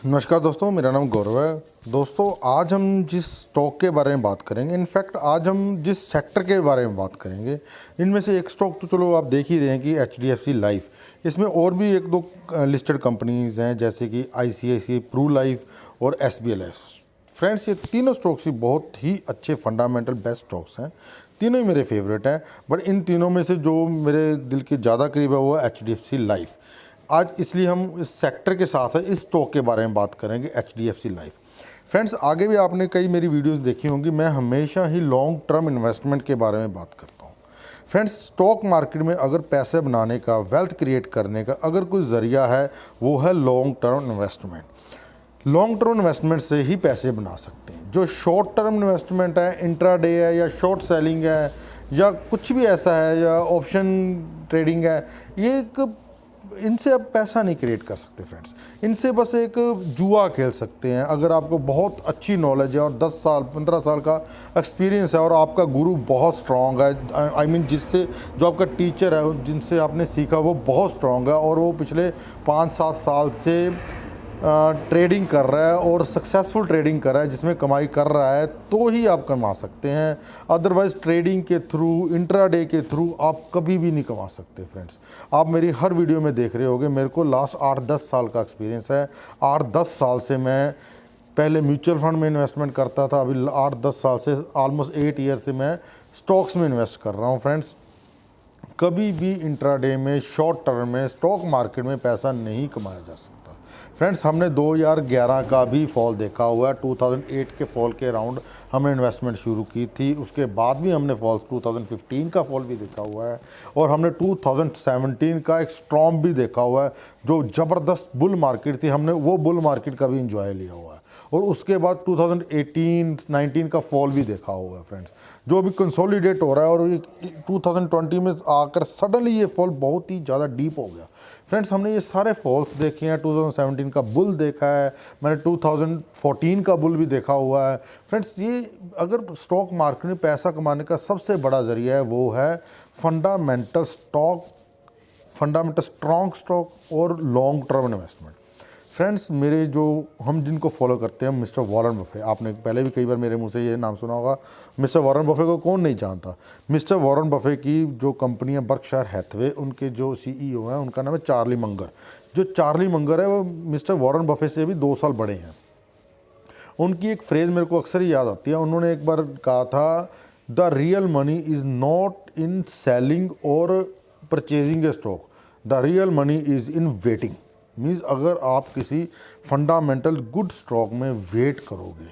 नमस्कार दोस्तों, मेरा नाम गौरव है। दोस्तों, आज हम जिस स्टॉक के बारे में बात करेंगे, इनफैक्ट आज हम जिस सेक्टर के बारे में बात करेंगे, इनमें से एक स्टॉक तो चलो आप देख ही रहे हैं कि HDFC लाइफ। इसमें और भी एक दो लिस्टेड कंपनीज़ हैं जैसे कि ICICI प्रू लाइफ और SBI लाइफ। फ्रेंड्स, ये तीनों स्टॉक्स ही बहुत ही अच्छे फंडामेंटल बेस्ट स्टॉक्स हैं। तीनों ही मेरे फेवरेट हैं, बट इन तीनों में से जो मेरे दिल के ज़्यादा करीब है वो है HDFC लाइफ। आज इसलिए हम इस सेक्टर के साथ है इस स्टॉक के बारे में बात करेंगे, HDFC लाइफ। फ्रेंड्स, आगे भी आपने कई मेरी वीडियोस देखी होंगी, मैं हमेशा ही लॉन्ग टर्म इन्वेस्टमेंट के बारे में बात करता हूँ। फ्रेंड्स, स्टॉक मार्केट में अगर पैसे बनाने का, वेल्थ क्रिएट करने का अगर कोई ज़रिया है वो है long term investment. Long term investment से ही पैसे बना सकते हैं। जो शॉर्ट टर्म इन्वेस्टमेंट है, इंट्राडे है या शॉर्ट सेलिंग है या कुछ भी ऐसा है या ऑप्शन ट्रेडिंग है, ये एक इनसे आप पैसा नहीं क्रिएट कर सकते फ्रेंड्स। इनसे बस एक जुआ खेल सकते हैं। अगर आपको बहुत अच्छी नॉलेज है और 10 साल 15 साल का एक्सपीरियंस है और आपका गुरु बहुत स्ट्रॉन्ग है, आई मीन जिससे जो आपका टीचर है जिनसे आपने सीखा वो बहुत स्ट्रॉन्ग है और वो पिछले 5-7 साल से ट्रेडिंग कर रहा है और सक्सेसफुल ट्रेडिंग कर रहा है, जिसमें कमाई कर रहा है, तो ही आप कमा सकते हैं। अदरवाइज़ ट्रेडिंग के थ्रू, इंट्राडे के थ्रू आप कभी भी नहीं कमा सकते फ्रेंड्स। आप मेरी हर वीडियो में देख रहे होंगे, मेरे को लास्ट 8-10 साल का एक्सपीरियंस है। 8-10 साल से मैं पहले म्यूचुअल फंड में इन्वेस्टमेंट करता था, अभी 8-10 साल से ऑलमोस्ट 8 ईयर से मैं स्टॉक्स में इन्वेस्ट कर रहा हूँ फ्रेंड्स। कभी भी इंट्राडे में, शॉर्ट टर्म में, स्टॉक मार्केट में पैसा नहीं कमाया जा सकता फ्रेंड्स। हमने 2011 का भी फॉल देखा हुआ है। 2008 के फॉल के अराउंड हमने इन्वेस्टमेंट शुरू की थी, उसके बाद भी हमने फॉल 2015 का फॉल भी देखा हुआ है और हमने 2017 का एक स्ट्रॉम भी देखा हुआ है जो ज़बरदस्त बुल मार्केट थी। हमने वो बुल मार्केट का भी इंजॉय लिया हुआ है और उसके बाद 2018-19 का फॉल भी देखा हुआ है फ्रेंड्स, जो अभी कंसोलिडेट हो रहा है। और 2020 में आकर सडनली ये फॉल बहुत ही ज़्यादा डीप हो गया फ्रेंड्स। हमने ये सारे फॉल्स देखे हैं। 2017 का बुल देखा है मैंने, 2014 का बुल भी देखा हुआ है फ्रेंड्स। ये अगर स्टॉक मार्केट में पैसा कमाने का सबसे बड़ा ज़रिया है वो है फंडामेंटल स्ट्रॉन्ग स्टॉक और लॉन्ग टर्म इन्वेस्टमेंट। फ्रेंड्स, मेरे जो हम जिनको फॉलो करते हैं, मिस्टर वॉरेन बफे, आपने पहले भी कई बार मेरे मुंह से ये नाम सुना होगा। मिस्टर वॉरेन बफे को कौन नहीं जानता। मिस्टर वॉरेन बफे की जो कंपनी है बर्कशायर हैथवे, उनके जो CEO हैं उनका नाम है चार्ली मंगर। जो चार्ली मंगर है वो मिस्टर वॉरेन बफे से भी 2 साल बड़े हैं। उनकी एक फ्रेज़ मेरे को अक्सर ही याद आती है। उन्होंने एक बार कहा था, the real money is not in selling और purchasing a stock, the real money is in waiting. Means अगर आप किसी फंडामेंटल गुड स्टॉक में वेट करोगे,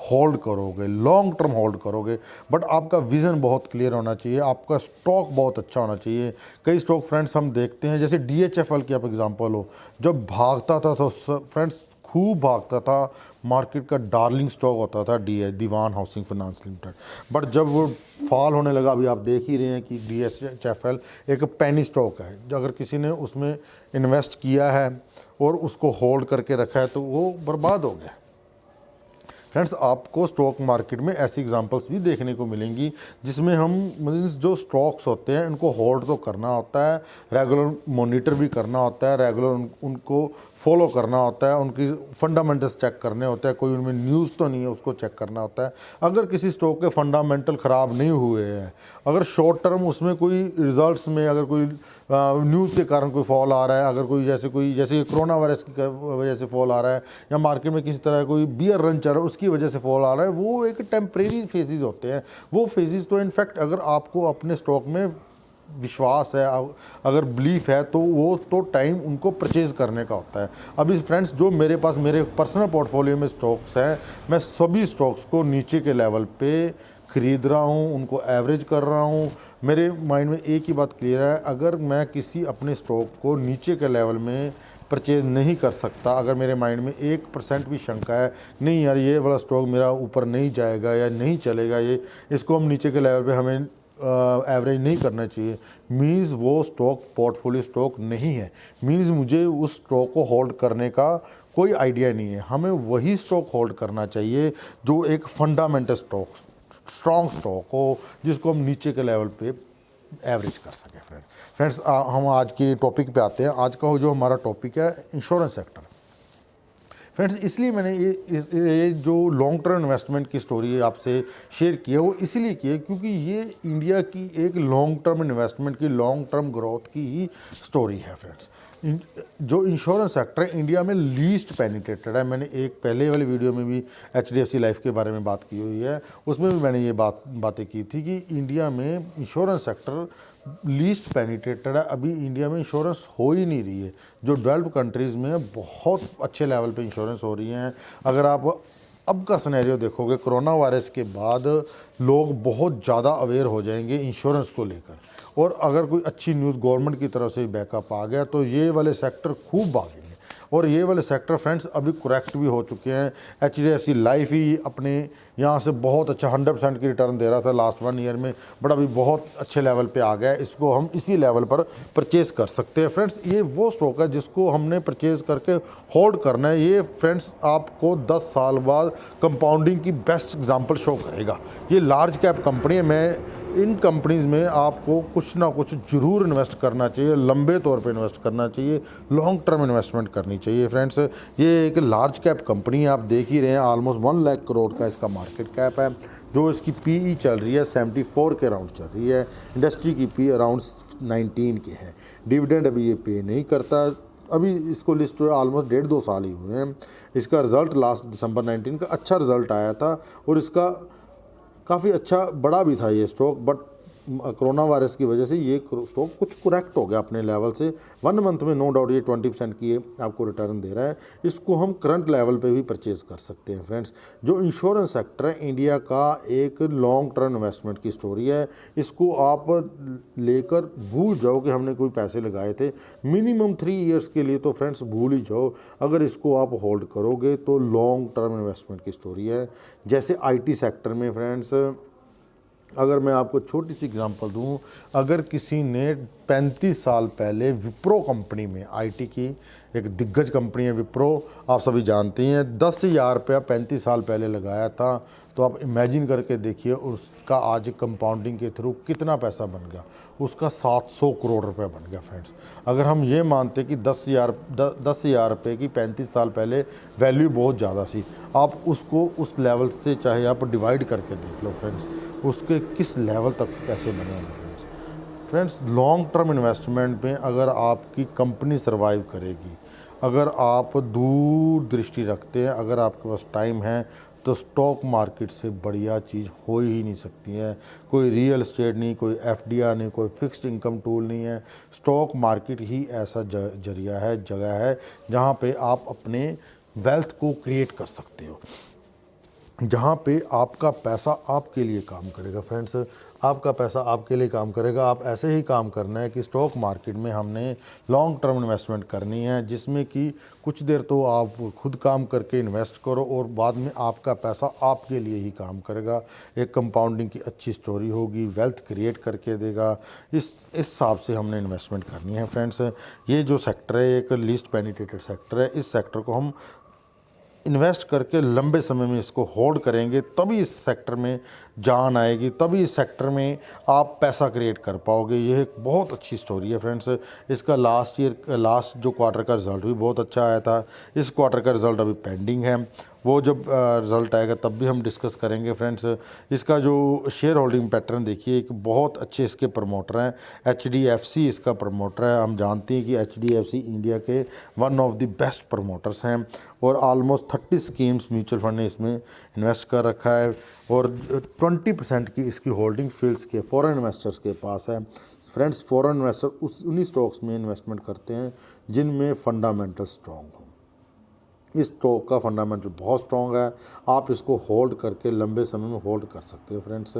होल्ड करोगे, लॉन्ग टर्म होल्ड करोगे, बट आपका विज़न बहुत क्लियर होना चाहिए, आपका स्टॉक बहुत अच्छा होना चाहिए। कई स्टॉक फ्रेंड्स हम देखते हैं, जैसे DHFL की आप एग्जांपल हो, जब भागता था तो फ्रेंड्स खूब भागता था, मार्केट का डार्लिंग स्टॉक होता था दीवान हाउसिंग फाइनेंस लिमिटेड। बट जब वो फॉल होने लगा, अभी आप देख ही रहे हैं कि DHFL एक पेनी स्टॉक है। अगर किसी ने उसमें इन्वेस्ट किया है और उसको होल्ड करके रखा है तो वो बर्बाद हो गया फ्रेंड्स। आपको स्टॉक मार्केट में ऐसी एग्जांपल्स भी देखने को मिलेंगी जिसमें हम जो स्टॉक्स होते हैं उनको होल्ड तो करना होता है, रेगुलर मॉनिटर भी करना होता है, रेगुलर उनको फॉलो करना होता है, उनकी फंडामेंटल्स चेक करने होते हैं, कोई उनमें न्यूज़ तो नहीं है उसको चेक करना होता है। अगर किसी स्टॉक के फंडामेंटल ख़राब नहीं हुए हैं, अगर शॉर्ट टर्म उसमें कोई रिजल्ट्स में अगर कोई न्यूज़ के कारण कोई फॉल आ रहा है, अगर जैसे कोरोना वायरस की वजह से फॉल आ रहा है या मार्केट में किसी तरह कोई बियर रन चल रहा है उसकी वजह से फॉल आ रहा है, वो एक टेम्परेरी फेजेस होते हैं। वो फेजेस तो इनफैक्ट अगर आपको अपने स्टॉक में विश्वास है, अगर बिलीफ है, तो वो तो टाइम उनको परचेज करने का होता है। अभी फ्रेंड्स, जो मेरे पास मेरे पर्सनल पोर्टफोलियो में स्टॉक्स हैं, मैं सभी स्टॉक्स को नीचे के लेवल पे ख़रीद रहा हूँ, उनको एवरेज कर रहा हूँ। मेरे माइंड में एक ही बात क्लियर है, अगर मैं किसी अपने स्टॉक को नीचे के लेवल में परचेज नहीं कर सकता, अगर मेरे माइंड में 1% भी शंका है, नहीं यार ये वाला स्टॉक मेरा ऊपर नहीं जाएगा या नहीं चलेगा, ये इसको हम नीचे के लेवल पे हमें एवरेज नहीं करना चाहिए, मीन्स वो स्टॉक पोर्टफोलियो स्टॉक नहीं है, मीन्स मुझे उस स्टॉक को होल्ड करने का कोई आइडिया नहीं है। हमें वही स्टॉक होल्ड करना चाहिए जो एक फंडामेंटल स्टॉक, स्ट्रॉन्ग स्टॉक हो, जिसको हम नीचे के लेवल पे एवरेज कर सकें फ्रेंड्स। हम आज के टॉपिक पे आते हैं। आज का जो हमारा टॉपिक है इंश्योरेंस सेक्टर। फ्रेंड्स इसलिए मैंने ये जो लॉन्ग टर्म इन्वेस्टमेंट की स्टोरी आपसे शेयर की है वो इसीलिए की है क्योंकि ये इंडिया की एक लॉन्ग टर्म इन्वेस्टमेंट की, लॉन्ग टर्म ग्रोथ की ही स्टोरी है। फ्रेंड्स जो इंश्योरेंस सेक्टर है इंडिया में लीस्ट पेनिट्रेटेड है। मैंने एक पहले वाली वीडियो में भी HDFC लाइफ के बारे में बात की हुई है, उसमें भी मैंने ये बातें की थी कि इंडिया में इंश्योरेंस सेक्टर लीस्ट पेनिट्रेटेड है। अभी इंडिया में इंश्योरेंस हो ही नहीं रही है। जो डेवलप्ड कंट्रीज़ में बहुत अच्छे लेवल पे इंश्योरेंस हो रही हैं। अगर आप अब का सिनेरियो देखोगे, कोरोना वायरस के बाद लोग बहुत ज़्यादा अवेयर हो जाएंगे इंश्योरेंस को लेकर, और अगर कोई अच्छी न्यूज़ गवर्नमेंट की तरफ से बैकअप आ गया तो ये वाले सेक्टर खूब भागेंगे। और ये वाले सेक्टर फ्रेंड्स अभी करेक्ट भी हो चुके हैं। HDFC लाइफ ही अपने यहाँ से बहुत अच्छा 100% की रिटर्न दे रहा था लास्ट 1 ईयर में, बट अभी बहुत अच्छे लेवल पे आ गया है। इसको हम इसी लेवल पर परचेज़ कर सकते हैं। फ्रेंड्स ये वो स्टॉक है जिसको हमने परचेज़ करके होल्ड करना है। ये फ्रेंड्स आपको 10 साल बाद कंपाउंडिंग की बेस्ट एग्जांपल शो करेगा। ये लार्ज कैप कंपनी है। मैं इन कंपनीज़ में आपको कुछ ना कुछ ज़रूर इन्वेस्ट करना चाहिए, लंबे तौर पे इन्वेस्ट करना चाहिए, लॉन्ग टर्म इन्वेस्टमेंट करनी चाहिए। फ्रेंड्स ये एक लार्ज कैप कंपनी है, आप देख ही रहे हैं। ऑलमोस्ट 1 लाख करोड़ का इसका मार्केट कैप है। जो इसकी PE चल रही है 74 के अराउंड चल रही है। इंडस्ट्री की PE अराउंड 19 के है। डिविडेंड अभी ये पे नहीं करता। अभी इसको लिस्ट हुए ऑलमोस्ट 1.5-2 साल ही हुए हैं। इसका रिज़ल्ट लास्ट दिसंबर 19 का अच्छा रिज़ल्ट आया था और इसका काफ़ी अच्छा बड़ा भी था ये स्टॉक, बट कोरोना वायरस की वजह से ये स्टॉक कुछ करेक्ट हो गया अपने लेवल से। 1 मंथ में नो डाउट ये 20% की आपको रिटर्न दे रहा है। इसको हम करंट लेवल पे भी परचेज कर सकते हैं। फ्रेंड्स जो इंश्योरेंस सेक्टर है इंडिया का एक लॉन्ग टर्म इन्वेस्टमेंट की स्टोरी है। इसको आप लेकर भूल जाओ कि हमने कोई पैसे लगाए थे। मिनिमम 3 ईयर्स के लिए तो फ्रेंड्स भूल ही जाओ। अगर इसको आप होल्ड करोगे तो लॉन्ग टर्म इन्वेस्टमेंट की स्टोरी है। जैसे IT सेक्टर में फ्रेंड्स अगर मैं आपको छोटी सी एग्जांपल दूं, अगर किसी ने 35 साल पहले विप्रो कंपनी में, IT की एक दिग्गज कंपनी है विप्रो, आप सभी जानते हैं, 10,000 रुपया 35 साल पहले लगाया था, तो आप इमेजिन करके देखिए उसका आज कंपाउंडिंग के थ्रू कितना पैसा बन गया। उसका 700 करोड़ रुपया बन गया। फ्रेंड्स अगर हम ये मानते कि 10,000 रुपये की 35 साल पहले वैल्यू बहुत ज़्यादा थी, आप उसको उस लेवल से चाहे आप डिवाइड करके देख लो फ्रेंड्स, उसके किस लेवल तक पैसे बने होंगे। फ्रेंड्स लॉन्ग टर्म इन्वेस्टमेंट में अगर आपकी कंपनी सर्वाइव करेगी, अगर आप दूर दृष्टि रखते हैं, अगर आपके पास टाइम है, तो स्टॉक मार्केट से बढ़िया चीज़ हो ही नहीं सकती है। कोई रियल एस्टेट नहीं, कोई FDR नहीं, कोई फिक्स्ड इनकम टूल नहीं है। स्टॉक मार्केट ही ऐसा जरिया है, जगह है जहाँ पे आप अपने वेल्थ को क्रिएट कर सकते हो, जहाँ पे आपका पैसा आपके लिए काम करेगा। फ्रेंड्स आपका पैसा आपके लिए काम करेगा। आप ऐसे ही काम करना है कि स्टॉक मार्केट में हमने लॉन्ग टर्म इन्वेस्टमेंट करनी है, जिसमें कि कुछ देर तो आप खुद काम करके इन्वेस्ट करो और बाद में आपका पैसा आपके लिए ही काम करेगा। एक कंपाउंडिंग की अच्छी स्टोरी होगी, वेल्थ क्रिएट करके देगा। इस हिसाब से हमने इन्वेस्टमेंट करनी है। फ्रेंड्स ये जो सेक्टर है एक लीस्ट पेनिट्रेटेड सेक्टर है। इस सेक्टर को हम इन्वेस्ट करके लंबे समय में इसको होल्ड करेंगे, तभी इस सेक्टर में जान आएगी, तभी इस सेक्टर में आप पैसा क्रिएट कर पाओगे। ये एक बहुत अच्छी स्टोरी है। फ्रेंड्स इसका लास्ट जो क्वार्टर का रिज़ल्ट भी बहुत अच्छा आया था। इस क्वार्टर का रिज़ल्ट अभी पेंडिंग है, वो जब रिज़ल्ट आएगा तब भी हम डिस्कस करेंगे। फ्रेंड्स इसका जो शेयर होल्डिंग पैटर्न देखिए, एक बहुत अच्छे इसके प्रमोटर हैं। HDFC इसका प्रमोटर है। हम जानते हैं कि HDFC इंडिया के one of the best promoters हैं और ऑलमोस्ट 30 स्कीम्स म्यूचुअल फंड ने इसमें इन्वेस्ट कर रखा है और 20% की इसकी होल्डिंग फील्ड्स के फॉरेन इन्वेस्टर्स के पास है। फ्रेंड्स फॉरेन इन्वेस्टर उन्हीं स्टॉक्स में इन्वेस्टमेंट करते हैं जिनमें फंडामेंटल स्ट्रॉन्ग हो। इस स्टॉक का फंडामेंटल बहुत स्ट्रॉन्ग है। आप इसको होल्ड करके लंबे समय में होल्ड कर सकते हो। फ्रेंड्स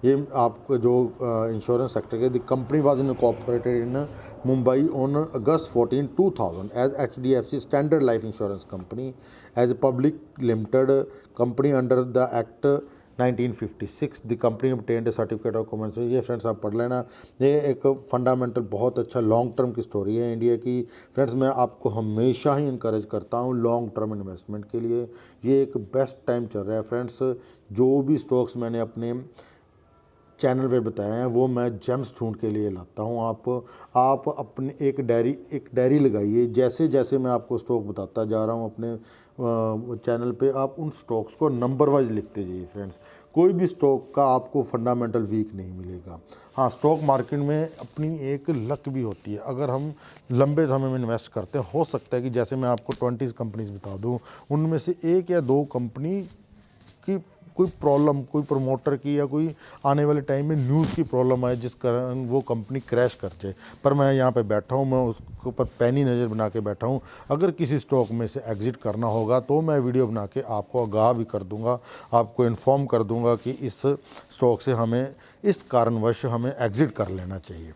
ये आपको जो इंश्योरेंस सेक्टर के the company was incorporated in Mumbai on August 14, 2000 as HDFC standard life insurance company as a public limited company under the act 1956 the company obtained a certificate of commerce. ये friends आप पढ़ लेना। ये एक fundamental बहुत अच्छा long term की story है इंडिया की। फ्रेंड्स मैं आपको हमेशा ही इनकरेज करता हूँ लॉन्ग टर्म इन्वेस्टमेंट के लिए। ये एक बेस्ट टाइम चल रहा है। फ्रेंड्स जो भी स्टॉक्स मैंने अपने चैनल पे बताए हैं वो मैं जेम्स ढूंढ के लिए लाता हूँ। आप अपने एक डायरी लगाइए, जैसे जैसे मैं आपको स्टॉक बताता जा रहा हूँ अपने चैनल पे, आप उन स्टॉक्स को नंबर वाइज लिखते जाइए फ्रेंड्स। कोई भी स्टॉक का आपको फंडामेंटल वीक नहीं मिलेगा। हाँ, स्टॉक मार्केट में अपनी एक लक भी होती है। अगर हम लंबे समय में इन्वेस्ट करते हैं, हो सकता है कि जैसे मैं आपको 20 कंपनीज बता दूं, उनमें से एक या दो कंपनी की कोई प्रॉब्लम, कोई प्रमोटर की या कोई आने वाले टाइम में न्यूज़ की प्रॉब्लम आए जिस कारण वो कंपनी क्रैश कर जाए। पर मैं यहाँ पे बैठा हूँ, मैं उसके ऊपर पैनी नज़र बना के बैठा हूँ। अगर किसी स्टॉक में से एग्ज़िट करना होगा तो मैं वीडियो बना के आपको आगाह भी कर दूँगा, आपको इन्फॉर्म कर दूँगा कि इस स्टॉक से हमें इस कारणवश हमें एग्ज़िट कर लेना चाहिए।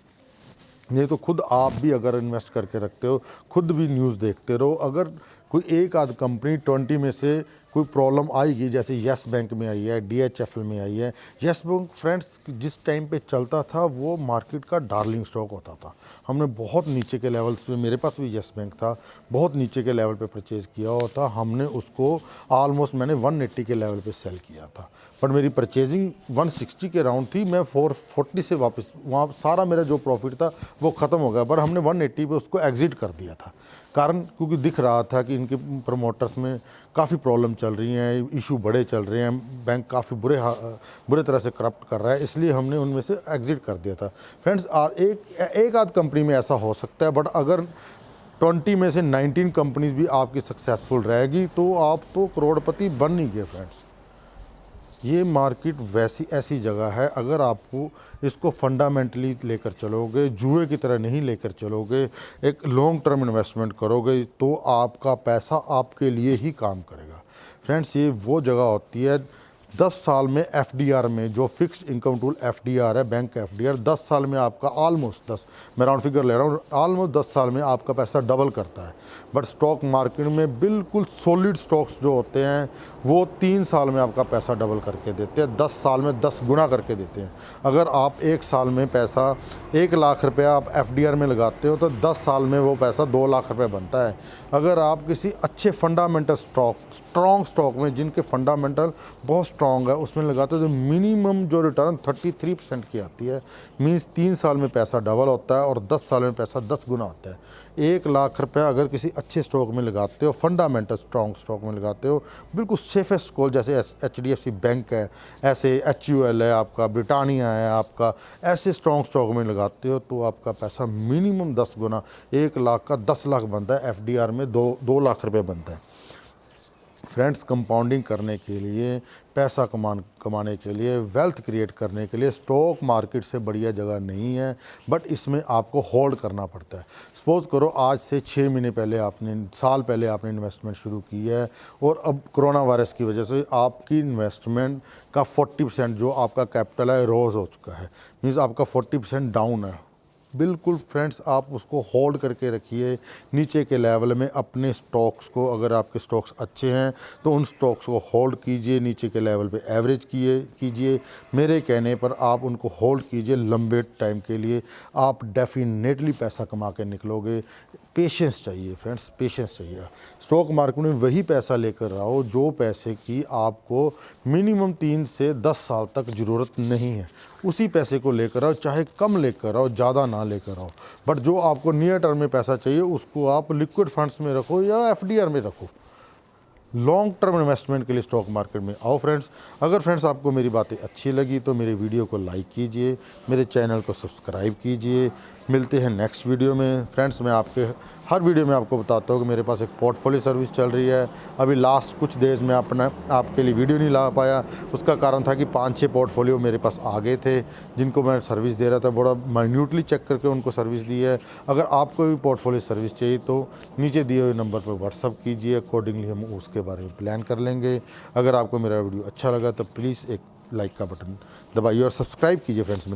नहीं तो खुद आप भी अगर इन्वेस्ट करके रखते हो, खुद भी न्यूज़ देखते रहो। अगर कोई एक आध कंपनी 20 में से कोई प्रॉब्लम आएगी, जैसे येस बैंक में आई है, DHFL में आई है। येस बैंक फ्रेंड्स जिस टाइम पे चलता था वो मार्केट का डार्लिंग स्टॉक होता था। हमने बहुत नीचे के लेवल्स पे, मेरे पास भी येस बैंक था, बहुत नीचे के लेवल पे परचेज़ किया हुआ था। हमने उसको ऑलमोस्ट मैंने 180 के लेवल पे सेल किया था, पर मेरी परचेजिंग 160 के राउंड थी। मैं 440 से वापस, वहाँ सारा मेरा जो प्रॉफिट था वो ख़त्म हो गया, पर हमने 180 पे उसको एग्ज़िट कर दिया था। कारण क्योंकि दिख रहा था कि इनके प्रमोटर्स में काफ़ी प्रॉब्लम चल रही हैं, इशू बड़े चल रहे हैं, बैंक काफ़ी बुरे तरह से करप्ट कर रहा है, इसलिए हमने उनमें से एग्ज़िट कर दिया था। फ्रेंड्स, एक आध कंपनी में ऐसा हो सकता है, बट अगर 20 में से 19 कंपनीज भी आपकी सक्सेसफुल रहेगी तो आप तो करोड़पति बन ही गए फ्रेंड्स। ये मार्केट वैसी ऐसी जगह है, अगर आपको इसको फंडामेंटली लेकर चलोगे, जुए की तरह नहीं लेकर चलोगे, एक लॉन्ग टर्म इन्वेस्टमेंट करोगे, तो आपका पैसा आपके लिए ही काम करेगा फ्रेंड्स। ये वो जगह होती है 10 साल में FDR में, जो फिक्स्ड इनकम टूल FDR है, बैंक का FDR 10 साल में आपका ऑलमोस्ट 10, मैं राउंड फिगर ले रहा हूँ, ऑलमोस्ट 10 साल में आपका पैसा डबल करता है। बट स्टॉक मार्केट में बिल्कुल सॉलिड स्टॉक्स जो होते हैं वो 3 साल में आपका पैसा डबल करके देते हैं, 10 साल में 10 गुना करके देते हैं। अगर आप 1 साल में पैसा 1 लाख रुपया आप FDR में लगाते हो तो 10 साल में वो पैसा 2 लाख रुपये बनता है। अगर आप किसी अच्छे फंडामेंटल स्ट्रॉन्ग स्टॉक में, जिनके फंडामेंटल बहुत स्ट्रॉन्ग है, उसमें लगाते हो तो मिनिमम जो रिटर्न 33% की आती है। मीन्स 3 साल में पैसा डबल होता है और 10 साल में पैसा 10 गुना होता है। 1 लाख रुपया अगर किसी अच्छे स्टॉक में लगाते हो, फंडामेंटल स्ट्रॉन्ग स्टॉक में लगाते हो, बिल्कुल सेफेस्ट कॉल, जैसे HDFC बैंक है, ऐसे HUL है आपका, ब्रिटानिया है आपका, ऐसे स्ट्रॉन्ग स्टॉक में लगाते हो तो आपका पैसा मिनिमम 10 गुना, 1 लाख का 10 लाख बनता है, FDR में 2 लाख रुपये बनता है। फ्रेंड्स, कंपाउंडिंग करने के लिए, पैसा कमाने के लिए, वेल्थ क्रिएट करने के लिए स्टॉक मार्केट से बढ़िया जगह नहीं है, बट इसमें आपको होल्ड करना पड़ता है। सपोज़ करो आज से 6 महीने पहले साल पहले आपने इन्वेस्टमेंट शुरू की है और अब कोरोना वायरस की वजह से आपकी इन्वेस्टमेंट का 40% जो आपका कैपिटल है रोज़ हो चुका है, मीन्स आपका 40% डाउन है। बिल्कुल फ्रेंड्स, आप उसको होल्ड करके रखिए नीचे के लेवल में अपने स्टॉक्स को। अगर आपके स्टॉक्स अच्छे हैं तो उन स्टॉक्स को होल्ड कीजिए, नीचे के लेवल पे एवरेज कीजिए। मेरे कहने पर आप उनको होल्ड कीजिए लंबे टाइम के लिए, आप डेफिनेटली पैसा कमा के निकलोगे। पेशेंस चाहिए फ्रेंड्स, पेशेंस चाहिए। स्टॉक मार्केट में वही पैसा लेकर आओ जो पैसे की आपको मिनिमम 3 से 10 साल तक ज़रूरत नहीं है, उसी पैसे को लेकर आओ, चाहे कम लेकर आओ, ज़्यादा ना लेकर आओ। बट जो आपको नियर टर्म में पैसा चाहिए उसको आप लिक्विड फंड्स में रखो या FDR में रखो। लॉन्ग टर्म इन्वेस्टमेंट के लिए स्टॉक मार्केट में आओ फ्रेंड्स। अगर फ्रेंड्स आपको मेरी बातें अच्छी लगी तो मेरे वीडियो को लाइक कीजिए, मेरे चैनल को सब्सक्राइब कीजिए। मिलते हैं नेक्स्ट वीडियो में फ्रेंड्स। मैं आपके हर वीडियो में आपको बताता हूँ कि मेरे पास एक पोर्टफोलियो सर्विस चल रही है। अभी लास्ट कुछ डेज़ में आपके लिए वीडियो नहीं ला पाया, उसका कारण था कि 5-6 पोर्टफोलियो मेरे पास आ गए थे जिनको मैं सर्विस दे रहा था, बड़ा माइन्यूटली चेक करके उनको सर्विस दी है। अगर आपको भी पोर्टफोलियो सर्विस चाहिए तो नीचे दिए हुए नंबर पर व्हाट्सअप कीजिए, अकॉर्डिंगली हम उसके बारे में प्लान कर लेंगे। अगर आपको मेरा वीडियो अच्छा लगा तो प्लीज़ एक लाइक का बटन दबाइए और सब्सक्राइब कीजिए फ्रेंड्स।